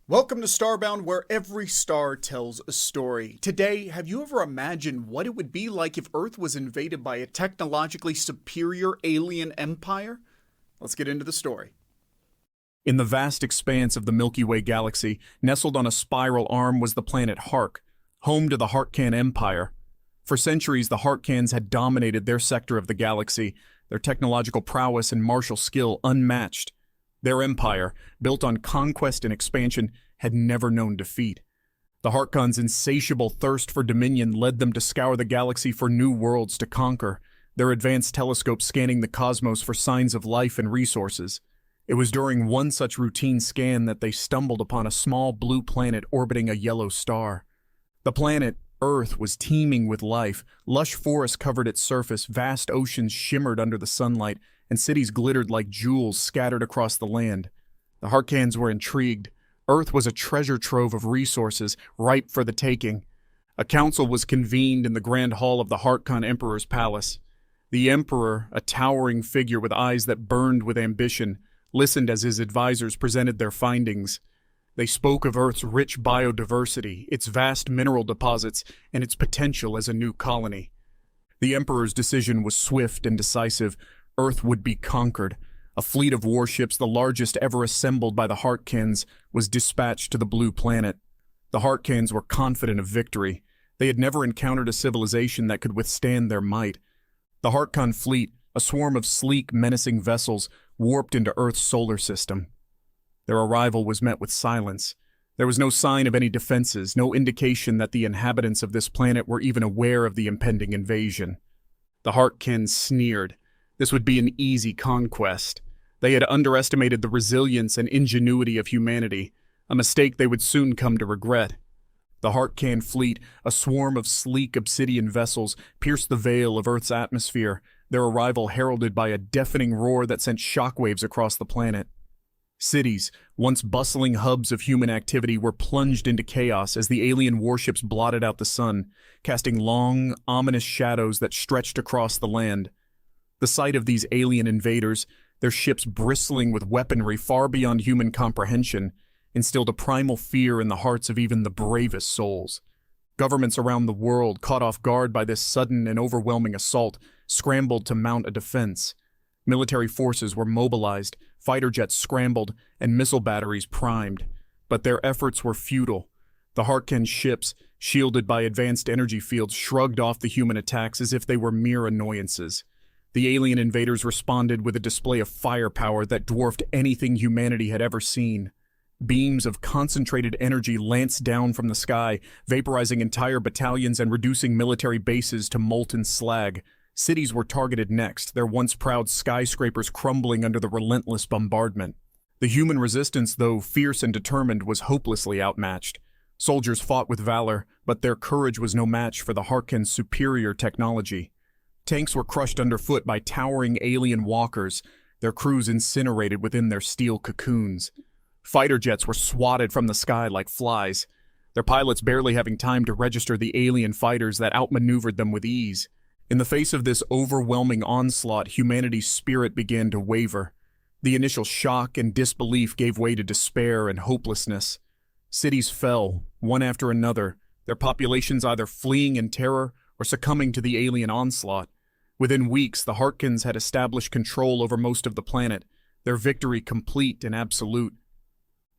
Welcome to Starbound, where every star tells a story. Today, have you ever imagined what it would be like if Earth was invaded by a technologically superior alien empire? Let's get into the story. In the vast expanse of the Milky Way galaxy, nestled on a spiral arm was the planet Hark, home to the Harkkan Empire. For centuries, the Harkkans had dominated their sector of the galaxy, their technological prowess and martial skill unmatched. Their empire, built on conquest and expansion, had never known defeat. The Harkkans' insatiable thirst for dominion led them to scour the galaxy for new worlds to conquer, their advanced telescopes scanning the cosmos for signs of life and resources. It was during one such routine scan that they stumbled upon a small blue planet orbiting a yellow star. The planet, Earth, was teeming with life. Lush forests covered its surface, vast oceans shimmered under the sunlight, and cities glittered like jewels scattered across the land. The Harkkans were intrigued. Earth was a treasure trove of resources, ripe for the taking. A council was convened in the grand hall of the Harkkan Emperor's palace. The Emperor, a towering figure with eyes that burned with ambition, listened as his advisors presented their findings. They spoke of Earth's rich biodiversity, its vast mineral deposits, and its potential as a new colony. The Emperor's decision was swift and decisive. Earth would be conquered. A fleet of warships, the largest ever assembled by the Harkkans, was dispatched to the blue planet. The Harkkans were confident of victory. They had never encountered a civilization that could withstand their might. The Harkkan fleet, a swarm of sleek, menacing vessels, warped into Earth's solar system. Their arrival was met with silence. There was no sign of any defenses, no indication that the inhabitants of this planet were even aware of the impending invasion. The Harkkans sneered. This would be an easy conquest. They had underestimated the resilience and ingenuity of humanity, a mistake they would soon come to regret. The Harkkan fleet, a swarm of sleek obsidian vessels, pierced the veil of Earth's atmosphere, their arrival heralded by a deafening roar that sent shockwaves across the planet. Cities, once bustling hubs of human activity, were plunged into chaos as the alien warships blotted out the sun, casting long, ominous shadows that stretched across the land. The sight of these alien invaders, their ships bristling with weaponry far beyond human comprehension, instilled a primal fear in the hearts of even the bravest souls. Governments around the world, caught off guard by this sudden and overwhelming assault, scrambled to mount a defense. Military forces were mobilized, fighter jets scrambled, and missile batteries primed. But their efforts were futile. The Harkkan ships, shielded by advanced energy fields, shrugged off the human attacks as if they were mere annoyances. The alien invaders responded with a display of firepower that dwarfed anything humanity had ever seen. Beams of concentrated energy lanced down from the sky, vaporizing entire battalions and reducing military bases to molten slag. Cities were targeted next, their once proud skyscrapers crumbling under the relentless bombardment. The human resistance, though fierce and determined, was hopelessly outmatched. Soldiers fought with valor, but their courage was no match for the Harkkan's superior technology. Tanks were crushed underfoot by towering alien walkers, their crews incinerated within their steel cocoons. Fighter jets were swatted from the sky like flies, their pilots barely having time to register the alien fighters that outmaneuvered them with ease. In the face of this overwhelming onslaught, humanity's spirit began to waver. The initial shock and disbelief gave way to despair and hopelessness. Cities fell, one after another, their populations either fleeing in terror or succumbing to the alien onslaught. Within weeks, the Harkkans had established control over most of the planet, their victory complete and absolute.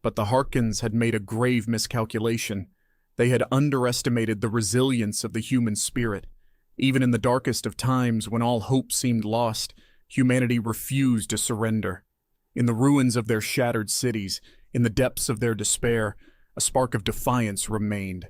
But the Harkkans had made a grave miscalculation. They had underestimated the resilience of the human spirit. Even in the darkest of times, when all hope seemed lost, humanity refused to surrender. In the ruins of their shattered cities, in the depths of their despair, a spark of defiance remained.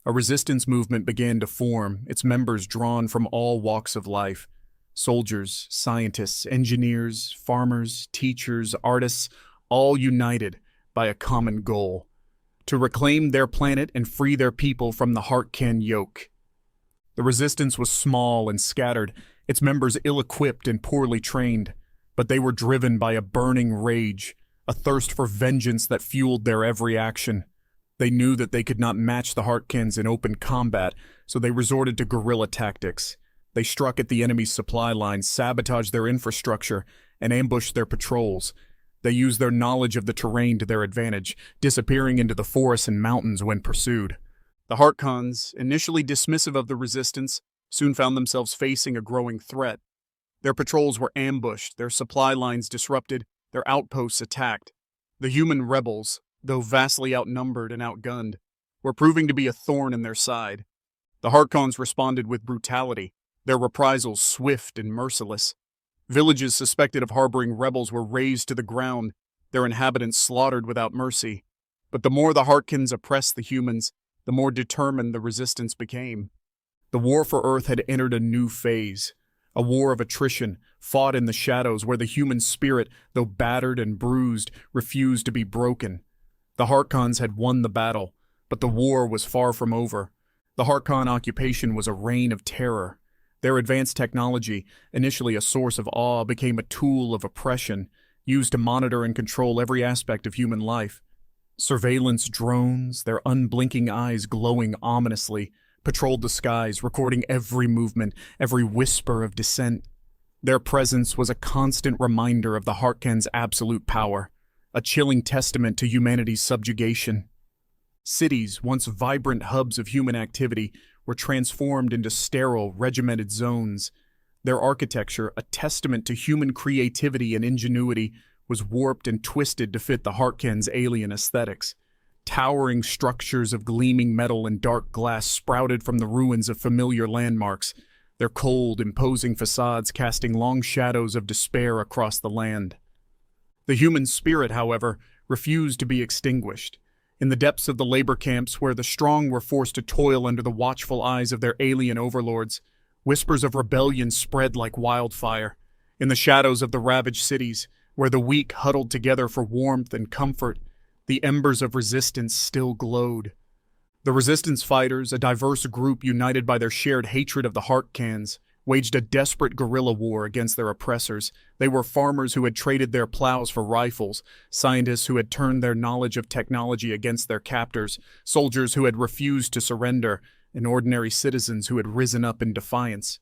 A resistance movement began to form, its members drawn from all walks of life. Soldiers, scientists, engineers, farmers, teachers, artists, all united by a common goal: to reclaim their planet and free their people from the Harkkan yoke. The resistance was small and scattered, its members ill-equipped and poorly trained, but they were driven by a burning rage, a thirst for vengeance that fueled their every action. They knew that they could not match the Harkkans in open combat, so they resorted to guerrilla tactics. They struck at the enemy's supply lines, sabotaged their infrastructure, and ambushed their patrols. They used their knowledge of the terrain to their advantage, disappearing into the forests and mountains when pursued. The Harkkans, initially dismissive of the resistance, soon found themselves facing a growing threat. Their patrols were ambushed, their supply lines disrupted, their outposts attacked. The human rebels, though vastly outnumbered and outgunned, were proving to be a thorn in their side. The Harkkans responded with brutality, their reprisals swift and merciless. Villages suspected of harboring rebels were razed to the ground, their inhabitants slaughtered without mercy. But the more the Harkkans oppressed the humans, the more determined the resistance became. The war for Earth had entered a new phase, a war of attrition, fought in the shadows where the human spirit, though battered and bruised, refused to be broken. The Harkkans had won the battle, but the war was far from over. The Harkkan occupation was a reign of terror. Their advanced technology, initially a source of awe, became a tool of oppression, used to monitor and control every aspect of human life. Surveillance drones, their unblinking eyes glowing ominously, patrolled the skies, recording every movement, every whisper of dissent. Their presence was a constant reminder of the Harkkan's absolute power, a chilling testament to humanity's subjugation. Cities, once vibrant hubs of human activity, were transformed into sterile, regimented zones. Their architecture, a testament to human creativity and ingenuity, was warped and twisted to fit the Harkkan's alien aesthetics. Towering structures of gleaming metal and dark glass sprouted from the ruins of familiar landmarks, their cold, imposing facades casting long shadows of despair across the land. The human spirit, however, refused to be extinguished. In the depths of the labor camps, where the strong were forced to toil under the watchful eyes of their alien overlords, whispers of rebellion spread like wildfire. In the shadows of the ravaged cities, where the weak huddled together for warmth and comfort, the embers of resistance still glowed. The resistance fighters, a diverse group united by their shared hatred of the Harkkans, waged a desperate guerrilla war against their oppressors. They were farmers who had traded their plows for rifles, scientists who had turned their knowledge of technology against their captors, soldiers who had refused to surrender, and ordinary citizens who had risen up in defiance.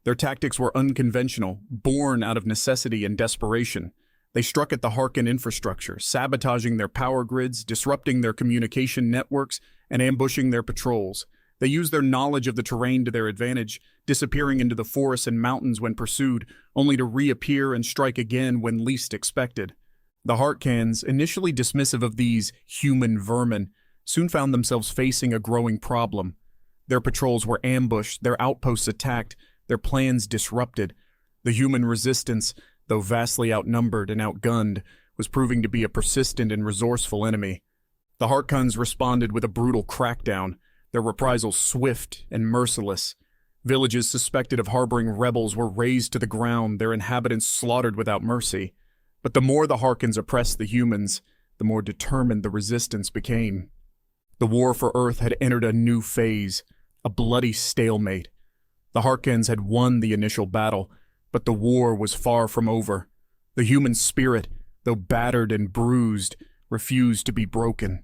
Their tactics were unconventional, born out of necessity and desperation. They struck at the Harkkan infrastructure, sabotaging their power grids, disrupting their communication networks, and ambushing their patrols. They used their knowledge of the terrain to their advantage, disappearing into the forests and mountains when pursued, only to reappear and strike again when least expected. The Harkkans, initially dismissive of these human vermin, soon found themselves facing a growing problem. Their patrols were ambushed, their outposts attacked, their plans disrupted. The human resistance, though vastly outnumbered and outgunned, was proving to be a persistent and resourceful enemy. The Harkkans responded with a brutal crackdown, their reprisals swift and merciless. Villages suspected of harboring rebels were razed to the ground, their inhabitants slaughtered without mercy. But the more the Harkkans oppressed the humans, the more determined the resistance became. The war for Earth had entered a new phase, a bloody stalemate. The Harkkans had won the initial battle, but the war was far from over. The human spirit, though battered and bruised, refused to be broken.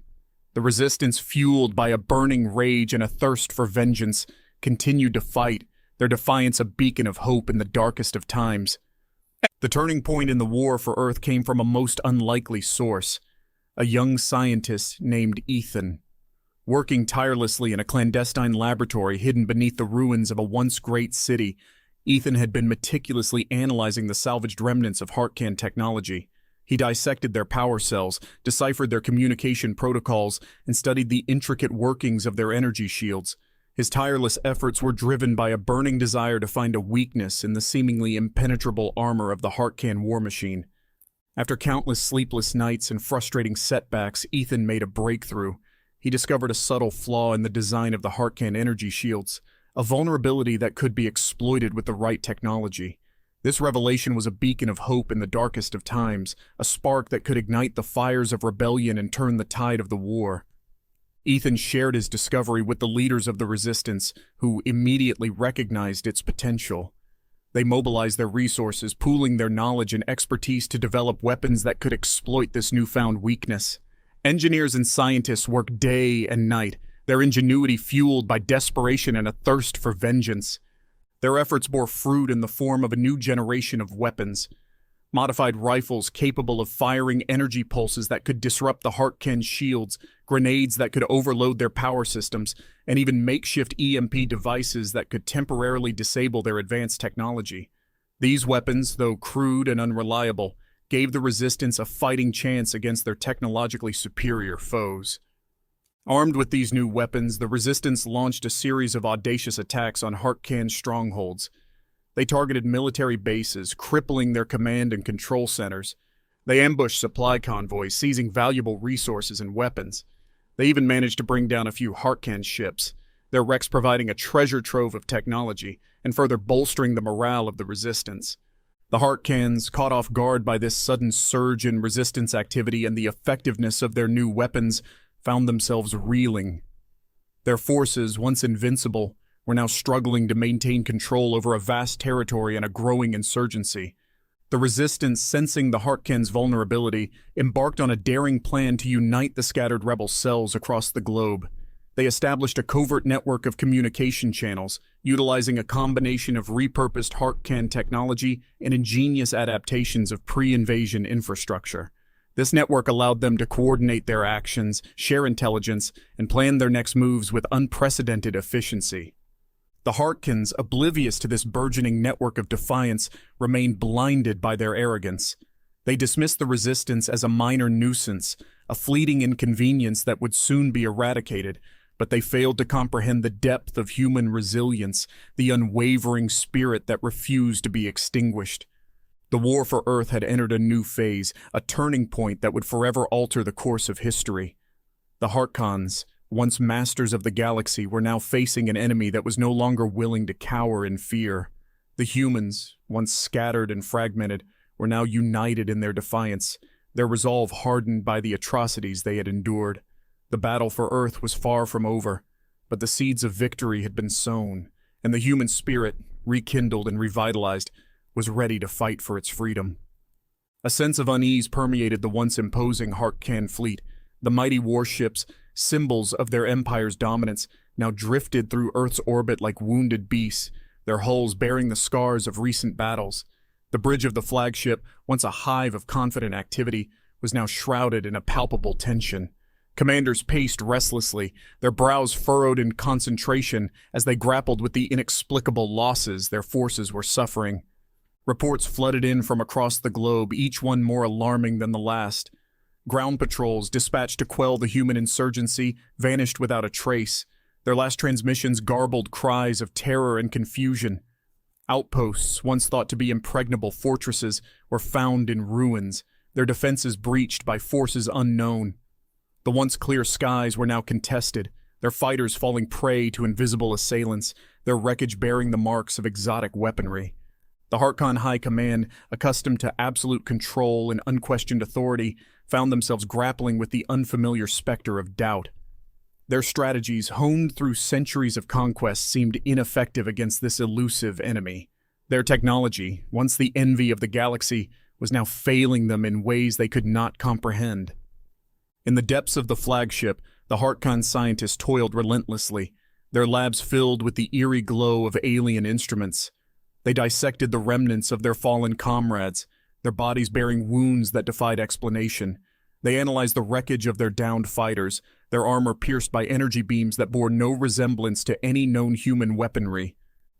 The resistance, fueled by a burning rage and a thirst for vengeance, continued to fight, their defiance a beacon of hope in the darkest of times. The turning point in the war for Earth came from a most unlikely source, a young scientist named Ethan. Working tirelessly in a clandestine laboratory hidden beneath the ruins of a once great city, Ethan had been meticulously analyzing the salvaged remnants of Harkkan technology. He dissected their power cells, deciphered their communication protocols, and studied the intricate workings of their energy shields. His tireless efforts were driven by a burning desire to find a weakness in the seemingly impenetrable armor of the Harkkan war machine. After countless sleepless nights and frustrating setbacks, Ethan made a breakthrough. He discovered a subtle flaw in the design of the Harkkan energy shields, a vulnerability that could be exploited with the right technology. This revelation was a beacon of hope in the darkest of times, a spark that could ignite the fires of rebellion and turn the tide of the war. Ethan shared his discovery with the leaders of the resistance, who immediately recognized its potential. They mobilized their resources, pooling their knowledge and expertise to develop weapons that could exploit this newfound weakness. Engineers and scientists worked day and night, their ingenuity fueled by desperation and a thirst for vengeance. Their efforts bore fruit in the form of a new generation of weapons. Modified rifles capable of firing energy pulses that could disrupt the Harkkan shields, grenades that could overload their power systems, and even makeshift EMP devices that could temporarily disable their advanced technology. These weapons, though crude and unreliable, gave the Resistance a fighting chance against their technologically superior foes. Armed with these new weapons, the Resistance launched a series of audacious attacks on Harkkan strongholds. They targeted military bases, crippling their command and control centers. They ambushed supply convoys, seizing valuable resources and weapons. They even managed to bring down a few Harkkan ships, their wrecks providing a treasure trove of technology and further bolstering the morale of the Resistance. The Harkkans, caught off guard by this sudden surge in Resistance activity and the effectiveness of their new weapons, found themselves reeling. Their forces, once invincible, were now struggling to maintain control over a vast territory and a growing insurgency. The Resistance, sensing the Harkkan's vulnerability, embarked on a daring plan to unite the scattered rebel cells across the globe. They established a covert network of communication channels, utilizing a combination of repurposed Harkkan technology and ingenious adaptations of pre-invasion infrastructure. This network allowed them to coordinate their actions, share intelligence, and plan their next moves with unprecedented efficiency. The Harkkans, oblivious to this burgeoning network of defiance, remained blinded by their arrogance. They dismissed the Resistance as a minor nuisance, a fleeting inconvenience that would soon be eradicated, but they failed to comprehend the depth of human resilience, the unwavering spirit that refused to be extinguished. The war for Earth had entered a new phase, a turning point that would forever alter the course of history. The Harkkans, once masters of the galaxy, were now facing an enemy that was no longer willing to cower in fear. The humans, once scattered and fragmented, were now united in their defiance, their resolve hardened by the atrocities they had endured. The battle for Earth was far from over, but the seeds of victory had been sown, and the human spirit, rekindled and revitalized, was ready to fight for its freedom. A sense of unease permeated the once imposing Harkkan fleet. The mighty warships, symbols of their empire's dominance, now drifted through Earth's orbit like wounded beasts, their hulls bearing the scars of recent battles. The bridge of the flagship, once a hive of confident activity, was now shrouded in a palpable tension. Commanders paced restlessly, their brows furrowed in concentration as they grappled with the inexplicable losses their forces were suffering. Reports flooded in from across the globe, each one more alarming than the last. Ground patrols, dispatched to quell the human insurgency, vanished without a trace. Their last transmissions garbled cries of terror and confusion. Outposts, once thought to be impregnable fortresses, were found in ruins, their defenses breached by forces unknown. The once clear skies were now contested, their fighters falling prey to invisible assailants, their wreckage bearing the marks of exotic weaponry. The Harkkan High Command, accustomed to absolute control and unquestioned authority, found themselves grappling with the unfamiliar specter of doubt. Their strategies, honed through centuries of conquest, seemed ineffective against this elusive enemy. Their technology, once the envy of the galaxy, was now failing them in ways they could not comprehend. In the depths of the flagship, the Harkkan scientists toiled relentlessly, their labs filled with the eerie glow of alien instruments. They dissected the remnants of their fallen comrades, their bodies bearing wounds that defied explanation. They analyzed the wreckage of their downed fighters, their armor pierced by energy beams that bore no resemblance to any known human weaponry.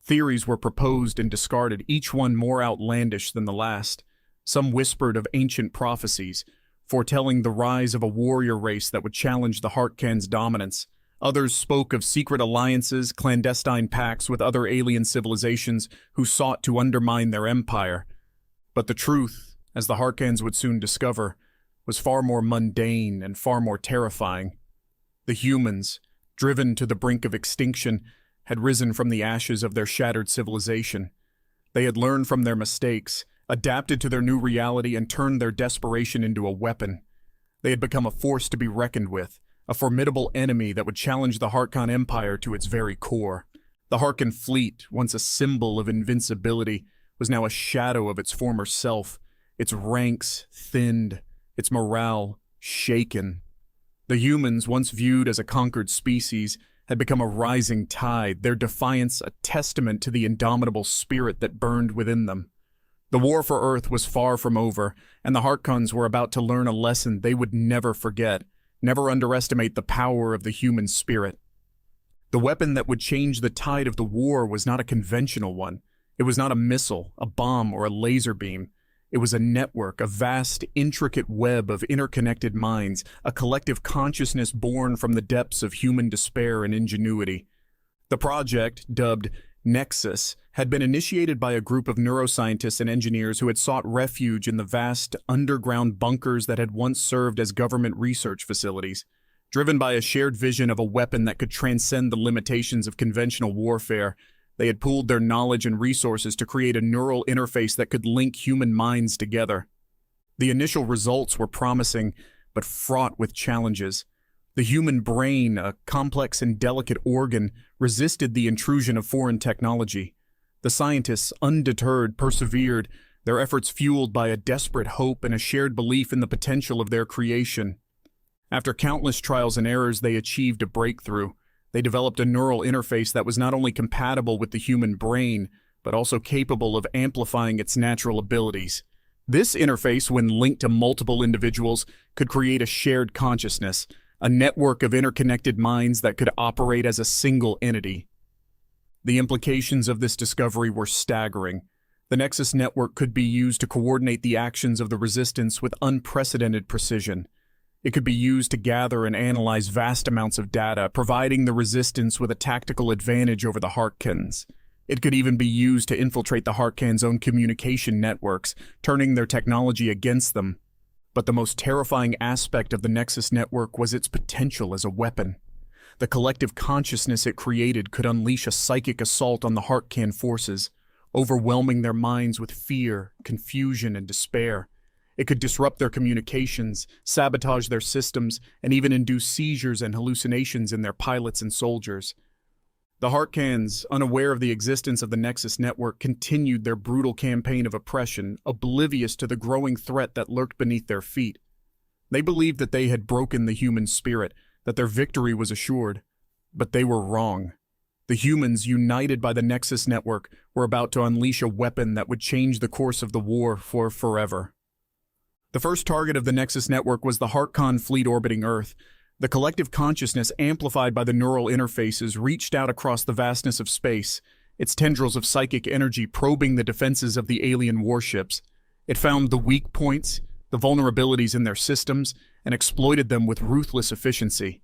Theories were proposed and discarded, each one more outlandish than the last. Some whispered of ancient prophecies, foretelling the rise of a warrior race that would challenge the Harkkan's dominance. Others spoke of secret alliances, clandestine pacts with other alien civilizations who sought to undermine their empire. But the truth, as the Harkkans would soon discover, was far more mundane and far more terrifying. The humans, driven to the brink of extinction, had risen from the ashes of their shattered civilization. They had learned from their mistakes, adapted to their new reality, and turned their desperation into a weapon. They had become a force to be reckoned with, a formidable enemy that would challenge the Harkkan Empire to its very core. The Harkkan fleet, once a symbol of invincibility, was now a shadow of its former self, its ranks thinned, its morale shaken. The humans, once viewed as a conquered species, had become a rising tide, their defiance a testament to the indomitable spirit that burned within them. The war for Earth was far from over, and the Harkkans were about to learn a lesson they would never forget. Never underestimate the power of the human spirit. The weapon that would change the tide of the war was not a conventional one. It was not a missile, a bomb, or a laser beam. It was a network, a vast, intricate web of interconnected minds, a collective consciousness born from the depths of human despair and ingenuity. The project, dubbed Nexus, had been initiated by a group of neuroscientists and engineers who had sought refuge in the vast, underground bunkers that had once served as government research facilities. Driven by a shared vision of a weapon that could transcend the limitations of conventional warfare, they had pooled their knowledge and resources to create a neural interface that could link human minds together. The initial results were promising, but fraught with challenges. The human brain, a complex and delicate organ, resisted the intrusion of foreign technology. The scientists, undeterred, persevered, their efforts fueled by a desperate hope and a shared belief in the potential of their creation. After countless trials and errors, they achieved a breakthrough. They developed a neural interface that was not only compatible with the human brain, but also capable of amplifying its natural abilities. This interface, when linked to multiple individuals, could create a shared consciousness, a network of interconnected minds that could operate as a single entity. The implications of this discovery were staggering. The Nexus network could be used to coordinate the actions of the resistance with unprecedented precision. It could be used to gather and analyze vast amounts of data, providing the resistance with a tactical advantage over the Harkkans. It could even be used to infiltrate the Harkkans' own communication networks, turning their technology against them. But the most terrifying aspect of the Nexus network was its potential as a weapon. The collective consciousness it created could unleash a psychic assault on the Harkkan forces, overwhelming their minds with fear, confusion, and despair. It could disrupt their communications, sabotage their systems, and even induce seizures and hallucinations in their pilots and soldiers. The Harkkans, unaware of the existence of the Nexus network, continued their brutal campaign of oppression, oblivious to the growing threat that lurked beneath their feet. They believed that they had broken the human spirit, that their victory was assured. But they were wrong. The humans, united by the Nexus network, were about to unleash a weapon that would change the course of the war for forever. The first target of the Nexus network was the Harkkan fleet orbiting Earth. The collective consciousness, amplified by the neural interfaces, reached out across the vastness of space, its tendrils of psychic energy probing the defenses of the alien warships. It found the weak points, the vulnerabilities in their systems, and exploited them with ruthless efficiency.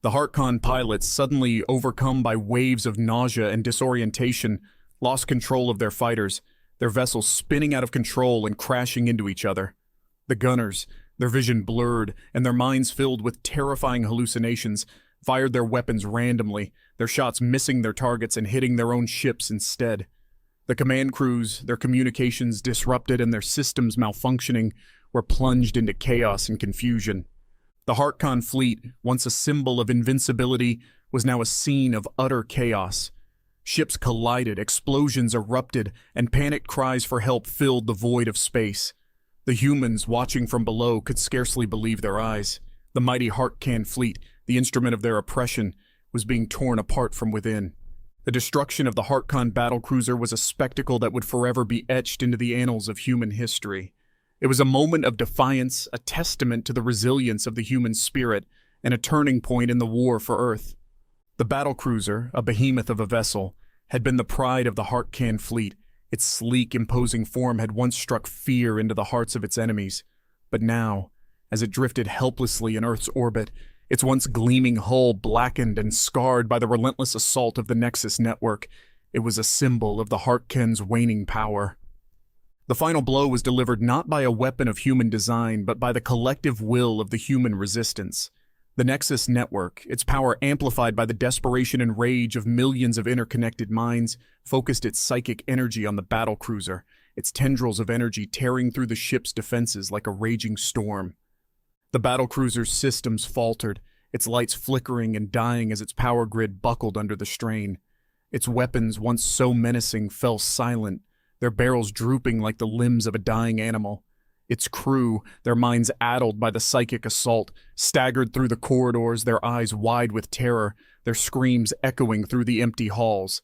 The Harkkan pilots, suddenly overcome by waves of nausea and disorientation, lost control of their fighters, their vessels spinning out of control and crashing into each other. The gunners, their vision blurred and their minds filled with terrifying hallucinations, fired their weapons randomly, their shots missing their targets and hitting their own ships instead. The command crews, their communications disrupted and their systems malfunctioning, were plunged into chaos and confusion. The Harkkan fleet, once a symbol of invincibility, was now a scene of utter chaos. Ships collided, explosions erupted, and panicked cries for help filled the void of space. The humans, watching from below, could scarcely believe their eyes. The mighty Harkkan fleet, the instrument of their oppression, was being torn apart from within. The destruction of the Harkkan battlecruiser was a spectacle that would forever be etched into the annals of human history. It was a moment of defiance, a testament to the resilience of the human spirit, and a turning point in the war for Earth. The battlecruiser, a behemoth of a vessel, had been the pride of the Harkkan fleet. Its sleek, imposing form had once struck fear into the hearts of its enemies. But now, as it drifted helplessly in Earth's orbit, its once gleaming hull blackened and scarred by the relentless assault of the Nexus network, it was a symbol of the Harkkan's waning power. The final blow was delivered not by a weapon of human design, but by the collective will of the human resistance. The Nexus network, its power amplified by the desperation and rage of millions of interconnected minds, focused its psychic energy on the battlecruiser, its tendrils of energy tearing through the ship's defenses like a raging storm. The battlecruiser's systems faltered, its lights flickering and dying as its power grid buckled under the strain. Its weapons, once so menacing, fell silent, their barrels drooping like the limbs of a dying animal. Its crew, their minds addled by the psychic assault, staggered through the corridors, their eyes wide with terror, their screams echoing through the empty halls.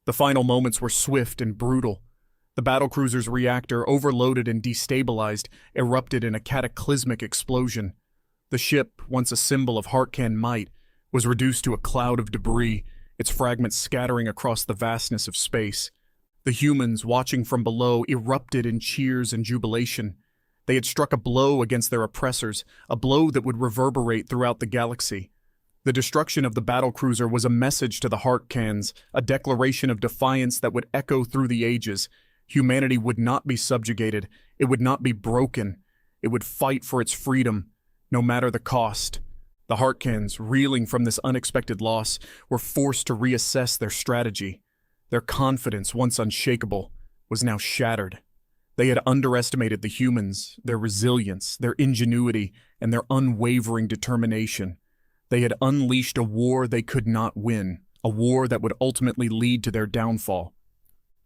The final moments were swift and brutal. The battlecruiser's reactor, overloaded and destabilized, erupted in a cataclysmic explosion. The ship, once a symbol of Harkkan might, was reduced to a cloud of debris, its fragments scattering across the vastness of space. The humans, watching from below, erupted in cheers and jubilation. They had struck a blow against their oppressors, a blow that would reverberate throughout the galaxy. The destruction of the battlecruiser was a message to the Harkkans, a declaration of defiance that would echo through the ages. Humanity would not be subjugated. It would not be broken. It would fight for its freedom, no matter the cost. The Harkkans, reeling from this unexpected loss, were forced to reassess their strategy. Their confidence, once unshakable, was now shattered. They had underestimated the humans, their resilience, their ingenuity, and their unwavering determination. They had unleashed a war they could not win, a war that would ultimately lead to their downfall.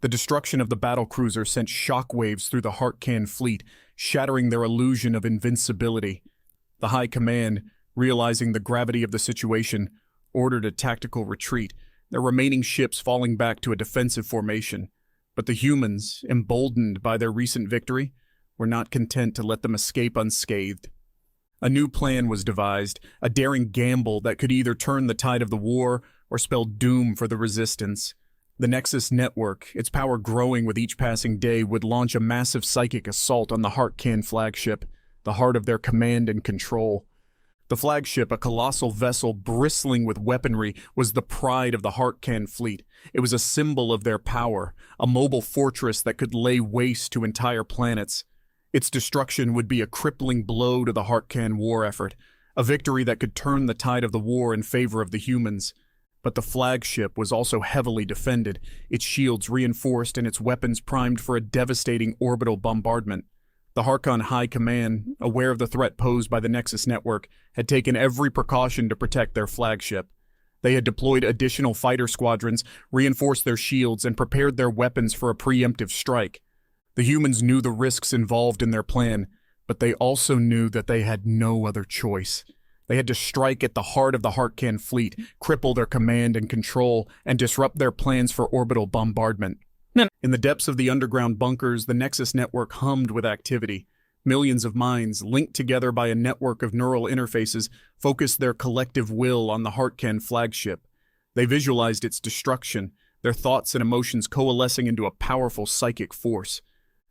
The destruction of the battlecruiser sent shockwaves through the Harkkan fleet, shattering their illusion of invincibility. The High Command, realizing the gravity of the situation, ordered a tactical retreat, their remaining ships falling back to a defensive formation. But the humans, emboldened by their recent victory, were not content to let them escape unscathed. A new plan was devised, a daring gamble that could either turn the tide of the war or spell doom for the resistance. The Nexus Network, its power growing with each passing day, would launch a massive psychic assault on the Harkkan flagship, the heart of their command and control. The flagship, a colossal vessel bristling with weaponry, was the pride of the Harkkan fleet. It was a symbol of their power, a mobile fortress that could lay waste to entire planets. Its destruction would be a crippling blow to the Harkkan war effort, a victory that could turn the tide of the war in favor of the humans. But the flagship was also heavily defended, its shields reinforced and its weapons primed for a devastating orbital bombardment. The Harkkan High Command, aware of the threat posed by the Nexus Network, had taken every precaution to protect their flagship. They had deployed additional fighter squadrons, reinforced their shields, and prepared their weapons for a preemptive strike. The humans knew the risks involved in their plan, but they also knew that they had no other choice. They had to strike at the heart of the Harkkan fleet, cripple their command and control, and disrupt their plans for orbital bombardment. In the depths of the underground bunkers, the Nexus Network hummed with activity. Millions of minds, linked together by a network of neural interfaces, focused their collective will on the Harkkan flagship. They visualized its destruction, their thoughts and emotions coalescing into a powerful psychic force.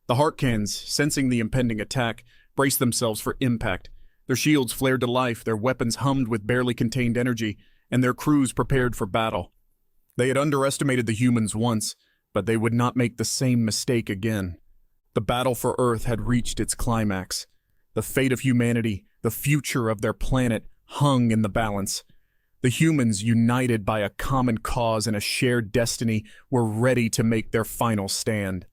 The Harkkans, sensing the impending attack, braced themselves for impact. Their shields flared to life, their weapons hummed with barely contained energy, and their crews prepared for battle. They had underestimated the humans once, but they would not make the same mistake again. The battle for Earth had reached its climax. The fate of humanity, the future of their planet, hung in the balance. The humans, united by a common cause and a shared destiny, were ready to make their final stand.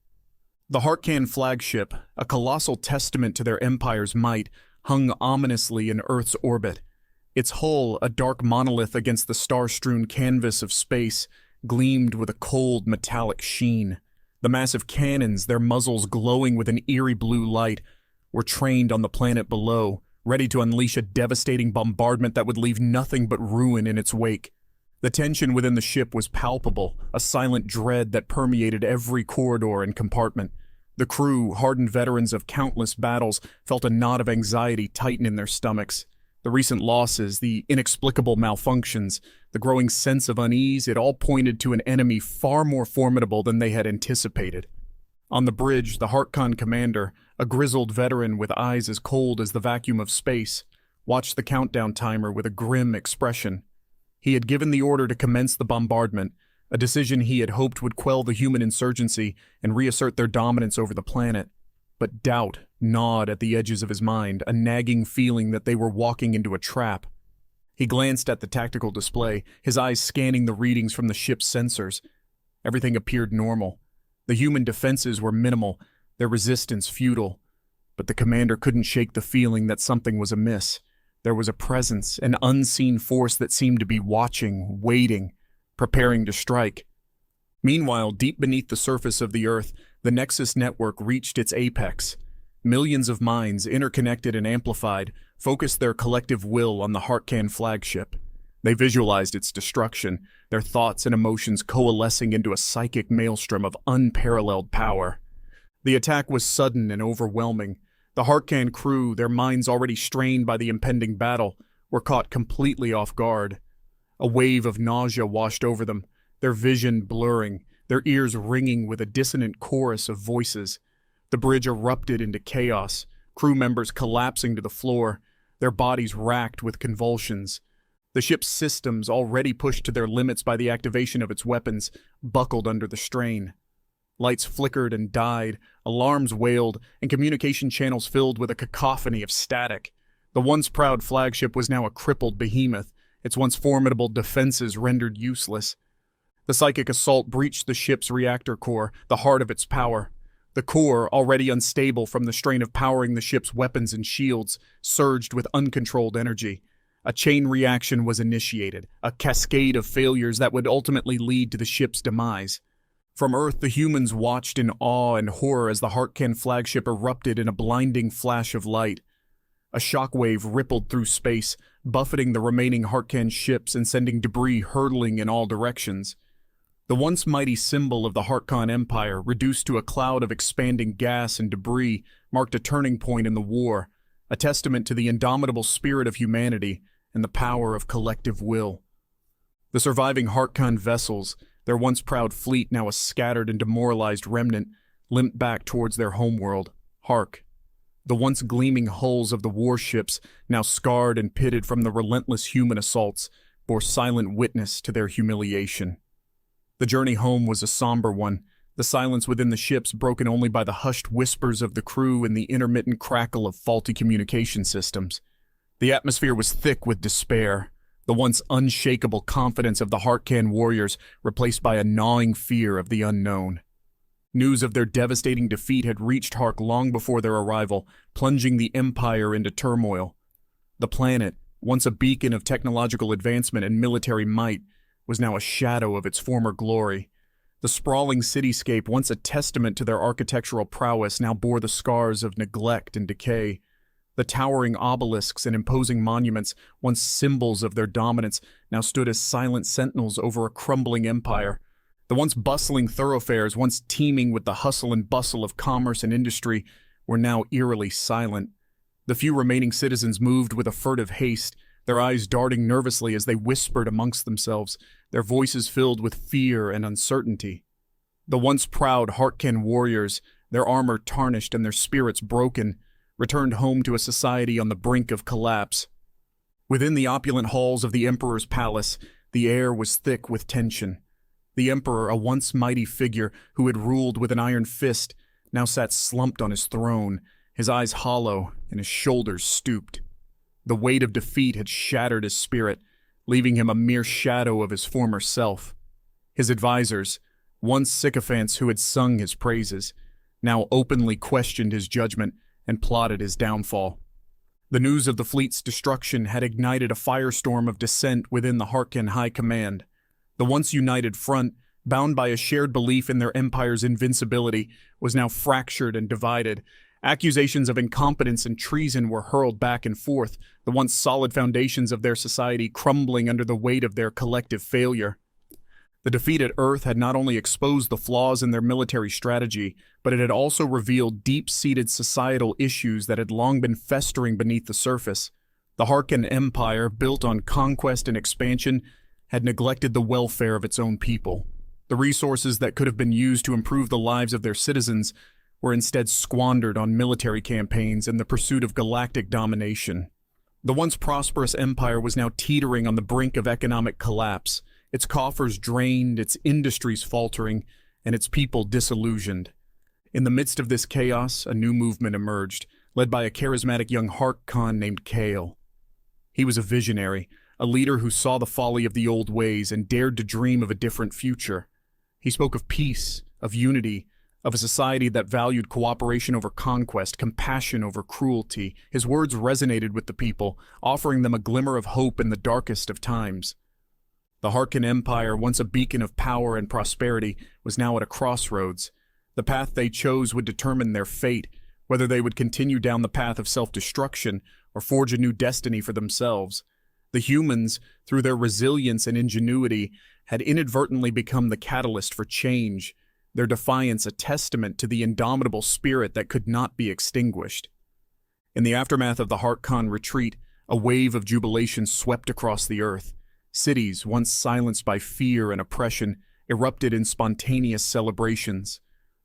The Harkkan flagship, a colossal testament to their empire's might, hung ominously in Earth's orbit. Its hull, a dark monolith against the star-strewn canvas of space, gleamed with a cold, metallic sheen. The massive cannons, their muzzles glowing with an eerie blue light, were trained on the planet below, ready to unleash a devastating bombardment that would leave nothing but ruin in its wake. The tension within the ship was palpable, a silent dread that permeated every corridor and compartment. The crew, hardened veterans of countless battles, felt a knot of anxiety tighten in their stomachs. The recent losses, the inexplicable malfunctions, the growing sense of unease, it all pointed to an enemy far more formidable than they had anticipated. On the bridge, the Harkkan commander, a grizzled veteran with eyes as cold as the vacuum of space, watched the countdown timer with a grim expression. He had given the order to commence the bombardment, a decision he had hoped would quell the human insurgency and reassert their dominance over the planet. But doubt gnawed at the edges of his mind, a nagging feeling that they were walking into a trap. He glanced at the tactical display, his eyes scanning the readings from the ship's sensors. Everything appeared normal. The human defenses were minimal, their resistance futile. But the commander couldn't shake the feeling that something was amiss. There was a presence, an unseen force that seemed to be watching, waiting, preparing to strike. Meanwhile, deep beneath the surface of the Earth, the Nexus Network reached its apex. Millions of minds, interconnected and amplified, focused their collective will on the Harkkan flagship. They visualized its destruction, their thoughts and emotions coalescing into a psychic maelstrom of unparalleled power. The attack was sudden and overwhelming. The Harkkan crew, their minds already strained by the impending battle, were caught completely off guard. A wave of nausea washed over them, their vision blurring, their ears ringing with a dissonant chorus of voices. The bridge erupted into chaos, crew members collapsing to the floor, their bodies racked with convulsions. The ship's systems, already pushed to their limits by the activation of its weapons, buckled under the strain. Lights flickered and died, alarms wailed, and communication channels filled with a cacophony of static. The once proud flagship was now a crippled behemoth, its once formidable defenses rendered useless. The psychic assault breached the ship's reactor core, the heart of its power. The core, already unstable from the strain of powering the ship's weapons and shields, surged with uncontrolled energy. A chain reaction was initiated, a cascade of failures that would ultimately lead to the ship's demise. From Earth, the humans watched in awe and horror as the Harkkan flagship erupted in a blinding flash of light. A shockwave rippled through space, buffeting the remaining Harkkan ships and sending debris hurtling in all directions. The once mighty symbol of the Harkkan Empire, reduced to a cloud of expanding gas and debris, marked a turning point in the war, a testament to the indomitable spirit of humanity and the power of collective will. The surviving Harkkan vessels, their once proud fleet now a scattered and demoralized remnant, limped back towards their homeworld, Hark. The once gleaming hulls of the warships, now scarred and pitted from the relentless human assaults, bore silent witness to their humiliation. The journey home was a somber one, the silence within the ships broken only by the hushed whispers of the crew and the intermittent crackle of faulty communication systems. The atmosphere was thick with despair, the once unshakable confidence of the Harkkan warriors replaced by a gnawing fear of the unknown. News of their devastating defeat had reached Hark long before their arrival, plunging the Empire into turmoil. The planet, once a beacon of technological advancement and military might, was now a shadow of its former glory. The sprawling cityscape, once a testament to their architectural prowess, now bore the scars of neglect and decay. The towering obelisks and imposing monuments, once symbols of their dominance, now stood as silent sentinels over a crumbling empire. The once bustling thoroughfares, once teeming with the hustle and bustle of commerce and industry, were now eerily silent. The few remaining citizens moved with a furtive haste, their eyes darting nervously as they whispered amongst themselves, their voices filled with fear and uncertainty. The once proud Harkkan warriors, their armor tarnished and their spirits broken, returned home to a society on the brink of collapse. Within the opulent halls of the Emperor's palace, the air was thick with tension. The Emperor, a once mighty figure who had ruled with an iron fist, now sat slumped on his throne, his eyes hollow and his shoulders stooped. The weight of defeat had shattered his spirit, leaving him a mere shadow of his former self. His advisors, once sycophants who had sung his praises, now openly questioned his judgment and plotted his downfall. The news of the fleet's destruction had ignited a firestorm of dissent within the Harkkan High Command. The once united front, bound by a shared belief in their empire's invincibility, was now fractured and divided. Accusations of incompetence and treason were hurled back and forth, the once solid foundations of their society crumbling under the weight of their collective failure. The defeat at Earth had not only exposed the flaws in their military strategy, but it had also revealed deep-seated societal issues that had long been festering beneath the surface. The Harkkan Empire, built on conquest and expansion, had neglected the welfare of its own people. The resources that could have been used to improve the lives of their citizens were instead squandered on military campaigns and the pursuit of galactic domination. The once prosperous empire was now teetering on the brink of economic collapse, its coffers drained, its industries faltering, and its people disillusioned. In the midst of this chaos, a new movement emerged, led by a charismatic young Harkkan named Kale. He was a visionary, a leader who saw the folly of the old ways and dared to dream of a different future. He spoke of peace, of unity, of a society that valued cooperation over conquest, compassion over cruelty. His words resonated with the people, offering them a glimmer of hope in the darkest of times. The Harkkan Empire, once a beacon of power and prosperity, was now at a crossroads. The path they chose would determine their fate, whether they would continue down the path of self-destruction or forge a new destiny for themselves. The humans, through their resilience and ingenuity, had inadvertently become the catalyst for change. their defiance a testament to the indomitable spirit that could not be extinguished. In the aftermath of the Harkkan retreat, a wave of jubilation swept across the earth. Cities, once silenced by fear and oppression, erupted in spontaneous celebrations.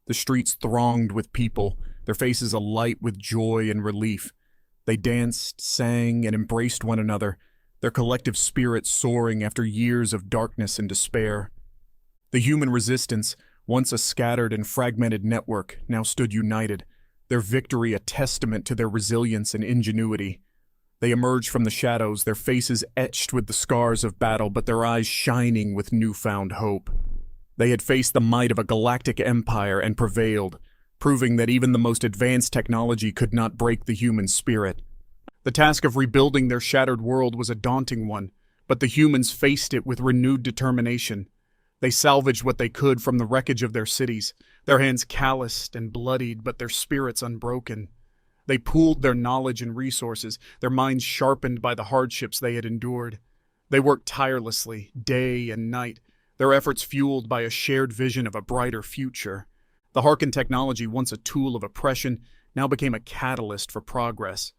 The streets thronged with people, their faces alight with joy and relief. They danced, sang, and embraced one another, their collective spirits soaring after years of darkness and despair. The human resistance, once a scattered and fragmented network, now stood united, their victory a testament to their resilience and ingenuity. They emerged from the shadows, their faces etched with the scars of battle, but their eyes shining with newfound hope. They had faced the might of a galactic empire and prevailed, proving that even the most advanced technology could not break the human spirit. The task of rebuilding their shattered world was a daunting one, but the humans faced it with renewed determination. They salvaged what they could from the wreckage of their cities, their hands calloused and bloodied, but their spirits unbroken. They pooled their knowledge and resources, their minds sharpened by the hardships they had endured. They worked tirelessly, day and night, their efforts fueled by a shared vision of a brighter future. The Harkkan technology, once a tool of oppression, now became a catalyst for progress.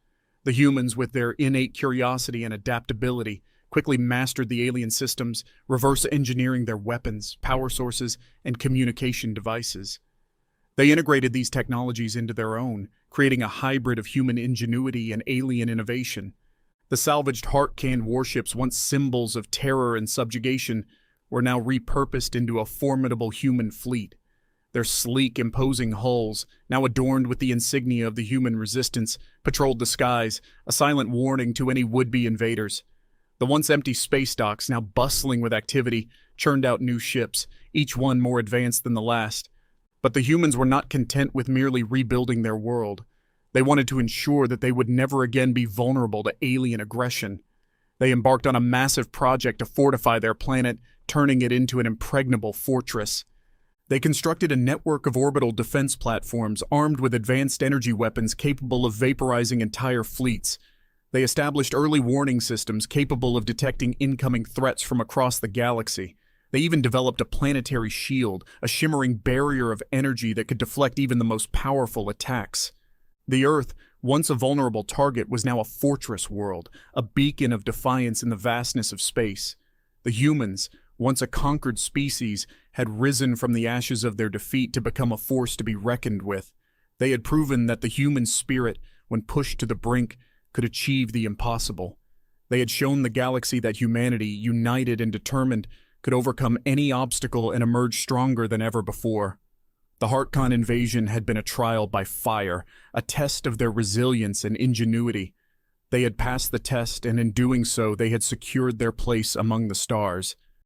The humans, with their innate curiosity and adaptability, quickly mastered the alien systems, reverse engineering their weapons, power sources, and communication devices. They integrated these technologies into their own, creating a hybrid of human ingenuity and alien innovation. The salvaged Harkkan warships, once symbols of terror and subjugation, were now repurposed into a formidable human fleet. Their sleek, imposing hulls, now adorned with the insignia of the human resistance, patrolled the skies, a silent warning to any would-be invaders. The once empty space docks, now bustling with activity, churned out new ships, each one more advanced than the last. But the humans were not content with merely rebuilding their world. They wanted to ensure that they would never again be vulnerable to alien aggression. They embarked on a massive project to fortify their planet, turning it into an impregnable fortress. They constructed a network of orbital defense platforms armed with advanced energy weapons capable of vaporizing entire fleets. They established early warning systems capable of detecting incoming threats from across the galaxy. They even developed a planetary shield, a shimmering barrier of energy that could deflect even the most powerful attacks. The Earth, once a vulnerable target, was now a fortress world, a beacon of defiance in the vastness of space. The humans, once a conquered species, had risen from the ashes of their defeat to become a force to be reckoned with. They had proven that the human spirit, when pushed to the brink, could achieve the impossible. They had shown the galaxy that humanity, united and determined, could overcome any obstacle and emerge stronger than ever before. The Harkkan invasion had been a trial by fire, a test of their resilience and ingenuity. They had passed the test, and in doing so, they had secured their place among the stars.